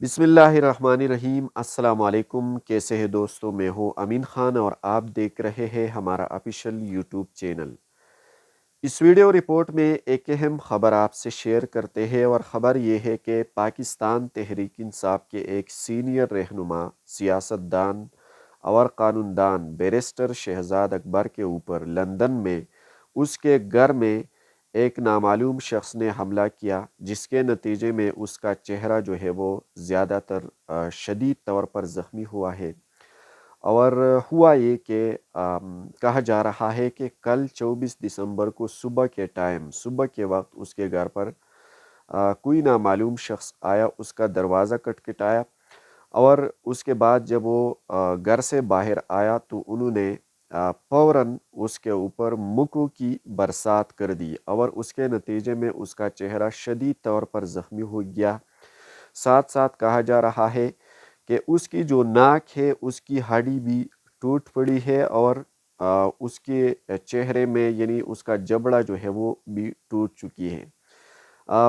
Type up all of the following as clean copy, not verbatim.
بسم اللہ الرحمن الرحیم۔ السلام علیکم، کیسے ہیں دوستو؟ میں ہوں امین خان اور آپ دیکھ رہے ہیں ہمارا آفیشیل یوٹیوب چینل۔ اس ویڈیو رپورٹ میں ایک اہم خبر آپ سے شیئر کرتے ہیں، اور خبر یہ ہے کہ پاکستان تحریک انصاف کے ایک سینئر رہنما، سیاست دان اور قانون دان بیرسٹر شہزاد اکبر کے اوپر لندن میں اس کے گھر میں ایک نامعلوم شخص نے حملہ کیا، جس کے نتیجے میں اس کا چہرہ جو ہے وہ زیادہ تر شدید طور پر زخمی ہوا ہے۔ اور ہوا یہ کہ کہا جا رہا ہے کہ کل 24 دسمبر کو صبح کے وقت اس کے گھر پر کوئی نامعلوم شخص آیا، اس کا دروازہ کٹکھٹایا، اور اس کے بعد جب وہ گھر سے باہر آیا تو انہوں نے فوراً اس کے اوپر مکوں کی برسات کر دی، اور اس کے نتیجے میں اس کا چہرہ شدید طور پر زخمی ہو گیا۔ ساتھ ساتھ کہا جا رہا ہے کہ اس کی جو ناک ہے اس کی ہڈی بھی ٹوٹ پڑی ہے، اور اس کے چہرے میں یعنی اس کا جبڑا جو ہے وہ بھی ٹوٹ چکی ہے۔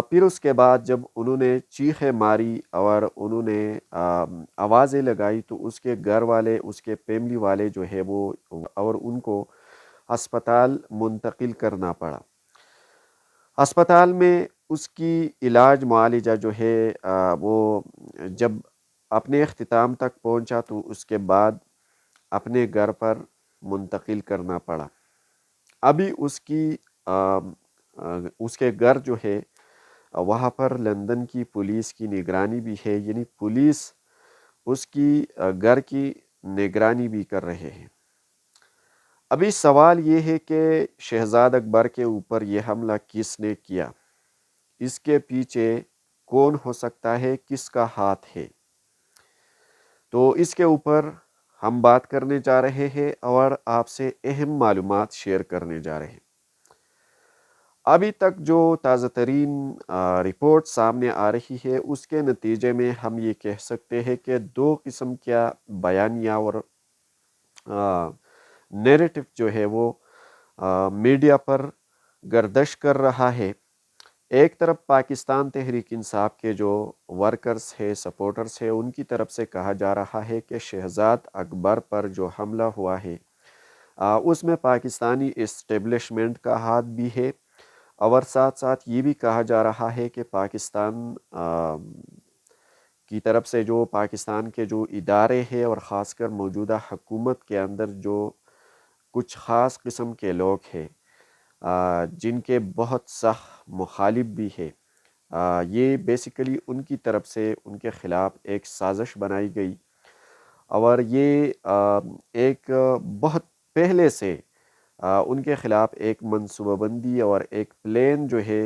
پھر اس کے بعد جب انہوں نے چیخیں ماری اور انہوں نے آوازیں لگائی تو اس کے گھر والے، اس کے فیملی والے جو ہے وہ اور ان کو ہسپتال منتقل کرنا پڑا۔ ہسپتال میں اس کی علاج معالجہ جو ہے وہ جب اپنے اختتام تک پہنچا تو اس کے بعد اپنے گھر پر منتقل کرنا پڑا۔ ابھی اس کے گھر جو ہے وہاں پر لندن کی پولیس کی نگرانی بھی ہے، یعنی پولیس اس کی گھر کی نگرانی بھی کر رہے ہیں۔ ابھی سوال یہ ہے کہ شہزاد اکبر کے اوپر یہ حملہ کس نے کیا؟ اس کے پیچھے کون ہو سکتا ہے؟ کس کا ہاتھ ہے؟ تو اس کے اوپر ہم بات کرنے جا رہے ہیں اور آپ سے اہم معلومات شیئر کرنے جا رہے ہیں۔ ابھی تک جو تازہ ترین رپورٹ سامنے آ رہی ہے اس کے نتیجے میں ہم یہ کہہ سکتے ہیں کہ دو قسم کا بیانیہ اور نیریٹو جو ہے وہ میڈیا پر گردش کر رہا ہے۔ ایک طرف پاکستان تحریک انصاف کے جو ورکرز ہیں، سپورٹرز ہیں، ان کی طرف سے کہا جا رہا ہے کہ شہزاد اکبر پر جو حملہ ہوا ہے اس میں پاکستانی اسٹیبلشمنٹ کا ہاتھ بھی ہے، اور ساتھ ساتھ یہ بھی کہا جا رہا ہے کہ پاکستان کی طرف سے جو پاکستان کے جو ادارے ہیں اور خاص کر موجودہ حکومت کے اندر جو کچھ خاص قسم کے لوگ ہیں جن کے بہت سخت مخالف بھی ہے، یہ بیسیکلی ان کی طرف سے ان کے خلاف ایک سازش بنائی گئی، اور یہ ایک بہت پہلے سے ان کے خلاف ایک منصوبہ بندی اور ایک پلان جو ہے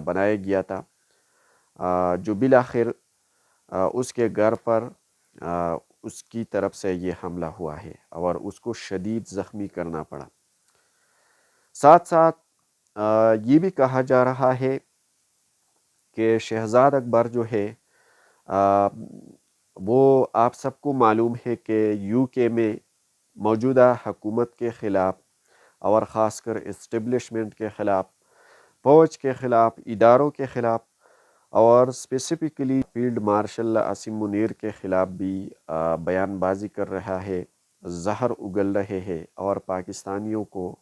بنایا گیا تھا، جو بالآخر اس کے گھر پر اس کی طرف سے یہ حملہ ہوا ہے اور اس کو شدید زخمی کرنا پڑا۔ ساتھ ساتھ یہ بھی کہا جا رہا ہے کہ شہزاد اکبر جو ہے وہ آپ سب کو معلوم ہے کہ یو کے میں موجودہ حکومت کے خلاف اور خاص کر اسٹیبلشمنٹ کے خلاف، فوج کے خلاف، اداروں کے خلاف اور specifically field marshal Asim Munir کے خلاف بھی بیان بازی کر رہا ہے، زہر اگل رہے ہیں اور پاکستانیوں کو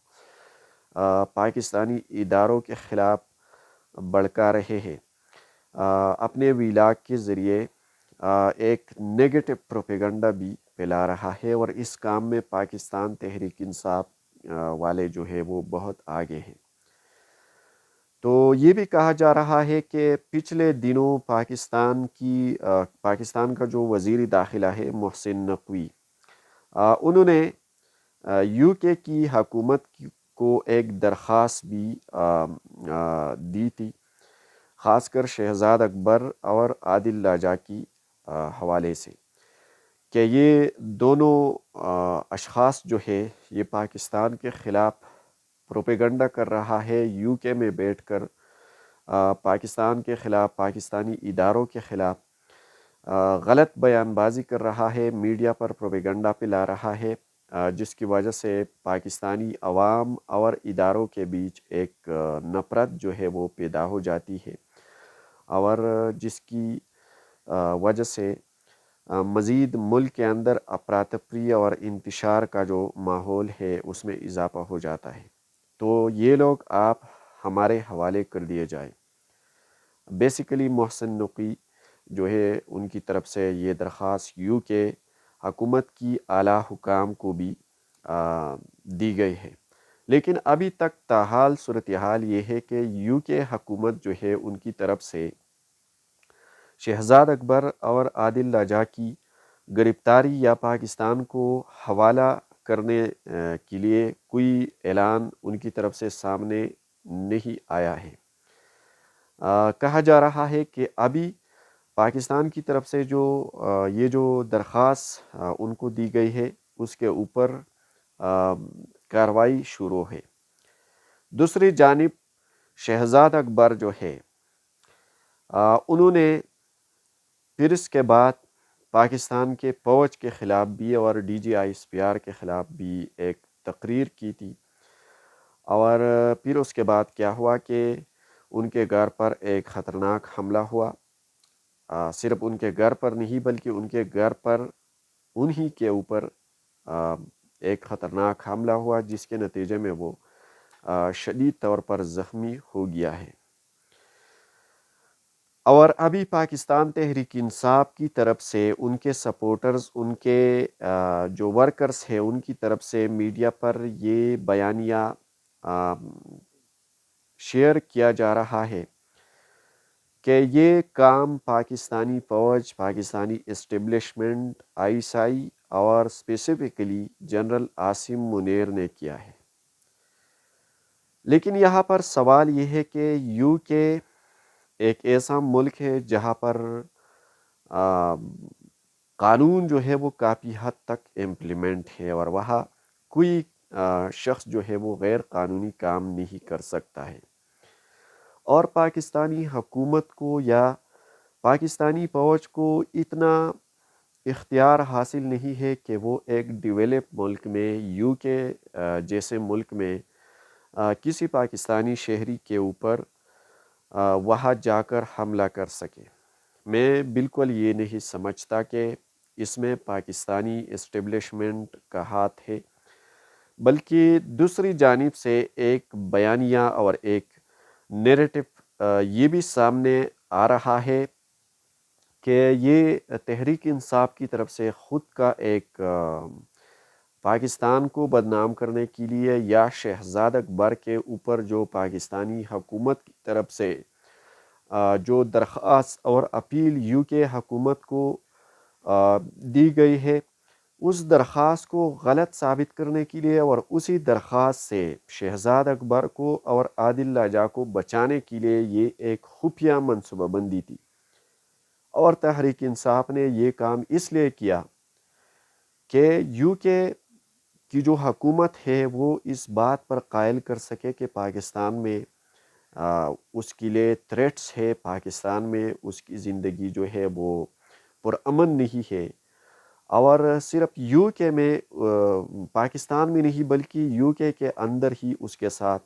پاکستانی اداروں کے خلاف بھڑکا رہے ہیں، اپنے ویلاگ کے ذریعے ایک نیگیٹو پروپیگنڈا بھی پھیلا رہا ہے، اور اس کام میں پاکستان تحریک انصاف والے جو ہے وہ بہت آگے ہیں۔ تو یہ بھی کہا جا رہا ہے کہ پچھلے دنوں پاکستان کا جو وزیر داخلہ ہے محسن نقوی، انہوں نے یو کے کی حکومت کو ایک درخواست بھی دی تھی، خاص کر شہزاد اکبر اور عادل راجہ کی حوالے سے، کہ یہ دونوں اشخاص جو ہے یہ پاکستان کے خلاف پروپیگنڈا کر رہا ہے، یو کے میں بیٹھ کر پاکستان کے خلاف، پاکستانی اداروں کے خلاف غلط بیان بازی کر رہا ہے، میڈیا پر پروپیگنڈا پھیلا رہا ہے، جس کی وجہ سے پاکستانی عوام اور اداروں کے بیچ ایک نفرت جو ہے وہ پیدا ہو جاتی ہے، اور جس کی وجہ سے مزید ملک کے اندر افراتفری اور انتشار کا جو ماحول ہے اس میں اضافہ ہو جاتا ہے۔ تو یہ لوگ آپ ہمارے حوالے کر دیے جائیں۔ بیسیکلی محسن نقوی جو ہے ان کی طرف سے یہ درخواست یو کے حکومت کی اعلیٰ حکام کو بھی دی گئی ہے، لیکن ابھی تک تاحال صورتحال یہ ہے کہ یو کے حکومت جو ہے ان کی طرف سے شہزاد اکبر اور عادل لجا کی گرفتاری یا پاکستان کو حوالہ کرنے کے لیے کوئی اعلان ان کی طرف سے سامنے نہیں آیا ہے۔ کہا جا رہا ہے کہ ابھی پاکستان کی طرف سے جو یہ جو درخواست ان کو دی گئی ہے اس کے اوپر کارروائی شروع ہے۔ دوسری جانب شہزاد اکبر جو ہے انہوں نے پھر اس کے بعد پاکستان کے فوج کے خلاف بھی اور D G I S P R کے خلاف بھی ایک تقریر کی تھی، اور پھر اس کے بعد کیا ہوا کہ ان کے گھر پر ایک خطرناک حملہ ہوا۔ صرف ان کے گھر پر نہیں بلکہ ان کے گھر پر انہی کے اوپر ایک خطرناک حملہ ہوا، جس کے نتیجے میں وہ شدید طور پر زخمی ہو گیا ہے۔ اور ابھی پاکستان تحریک انصاف کی طرف سے ان کے سپورٹرز، ان کے جو ورکرز ہیں ان کی طرف سے میڈیا پر یہ بیانیہ شیئر کیا جا رہا ہے کہ یہ کام پاکستانی فوج، Pakistani establishment, I S I اور اسپیسیفکلی جنرل عاصم منیر نے کیا ہے۔ لیکن یہاں پر سوال یہ ہے کہ یو کے ایک ایسا ملک ہے جہاں پر قانون جو ہے وہ کافی حد تک امپلیمنٹ ہے، اور وہاں کوئی شخص جو ہے وہ غیر قانونی کام نہیں کر سکتا ہے، اور پاکستانی حکومت کو یا پاکستانی فوج کو اتنا اختیار حاصل نہیں ہے کہ وہ ایک ڈیولپ ملک میں، یو کے جیسے ملک میں کسی پاکستانی شہری کے اوپر وہاں جا کر حملہ کر سکے۔ میں بالکل یہ نہیں سمجھتا کہ اس میں پاکستانی اسٹیبلشمنٹ کا ہاتھ ہے، بلکہ دوسری جانب سے ایک بیانیہ اور ایک نیریٹو یہ بھی سامنے آ رہا ہے کہ یہ تحریک انصاف کی طرف سے خود کا ایک پاکستان کو بدنام کرنے کے لیے یا شہزاد اکبر کے اوپر جو پاکستانی حکومت کی طرف سے جو درخواست اور اپیل یو کے حکومت کو دی گئی ہے، اس درخواست کو غلط ثابت کرنے کے لیے اور اسی درخواست سے شہزاد اکبر کو اور عادل لجا کو بچانے کے لیے یہ ایک خفیہ منصوبہ بندی تھی، اور تحریک انصاف نے یہ کام اس لیے کیا کہ یو کے کی جو حکومت ہے وہ اس بات پر قائل کر سکے کہ پاکستان میں اس کے لیے تھریٹس ہے، پاکستان میں اس کی زندگی جو ہے وہ پرامن نہیں ہے، اور صرف یو کے میں پاکستان میں نہیں بلکہ یو کے اندر ہی اس کے ساتھ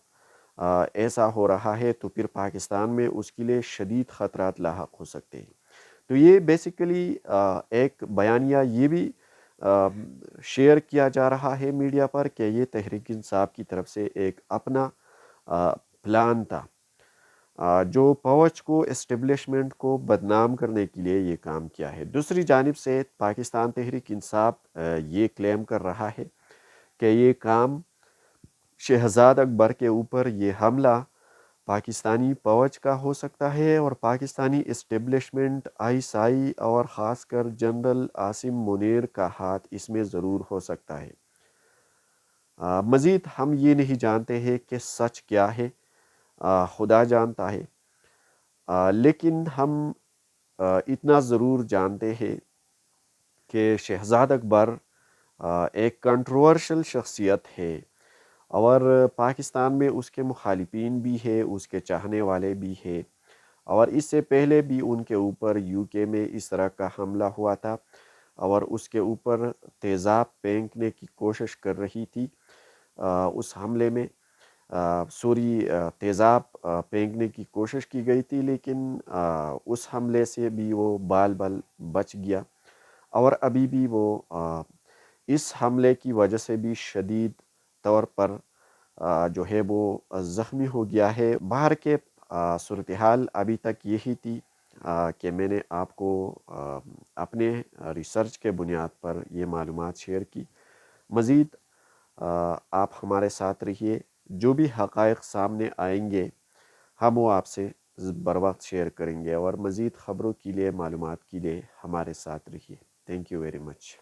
ایسا ہو رہا ہے، تو پھر پاکستان میں اس کے لیے شدید خطرات لاحق ہو سکتے ہیں۔ تو یہ بیسیکلی ایک بیانیہ یہ بھی شیئر کیا جا رہا ہے میڈیا پر کہ یہ تحریک انصاف کی طرف سے ایک اپنا پلان تھا جو فوج کو، اسٹیبلشمنٹ کو بدنام کرنے کے لیے یہ کام کیا ہے۔ دوسری جانب سے پاکستان تحریک انصاف یہ کلیم کر رہا ہے کہ یہ کام شہزاد اکبر کے اوپر یہ حملہ پاکستانی فوج کا ہو سکتا ہے، اور Pakistani establishment, I S I اور خاص کر جنرل عاصم منیر کا ہاتھ اس میں ضرور ہو سکتا ہے۔ مزید ہم یہ نہیں جانتے ہیں کہ سچ کیا ہے، خدا جانتا ہے، لیکن ہم اتنا ضرور جانتے ہیں کہ شہزاد اکبر ایک کنٹروورشل شخصیت ہے، اور پاکستان میں اس کے مخالفین بھی ہے، اس کے چاہنے والے بھی ہے، اور اس سے پہلے بھی ان کے اوپر یو کے میں اس طرح کا حملہ ہوا تھا، اور اس کے اوپر تیزاب پھینکنے کی کوشش کر رہی تھی اس حملے میں، سوری تیزاب پھینکنے کی کوشش کی گئی تھی، لیکن اس حملے سے بھی وہ بال بال بچ گیا، اور ابھی بھی وہ اس حملے کی وجہ سے بھی شدید طور پر جو ہے وہ زخمی ہو گیا ہے۔ باہر کے صورتحال ابھی تک یہی تھی کہ میں نے آپ کو اپنے ریسرچ کے بنیاد پر یہ معلومات شیئر کی۔ مزید آپ ہمارے ساتھ رہیے، جو بھی حقائق سامنے آئیں گے ہم وہ آپ سے بر وقت شیئر کریں گے، اور مزید خبروں کے لیے، معلومات کے لیے ہمارے ساتھ رہیے۔ Thank you very much.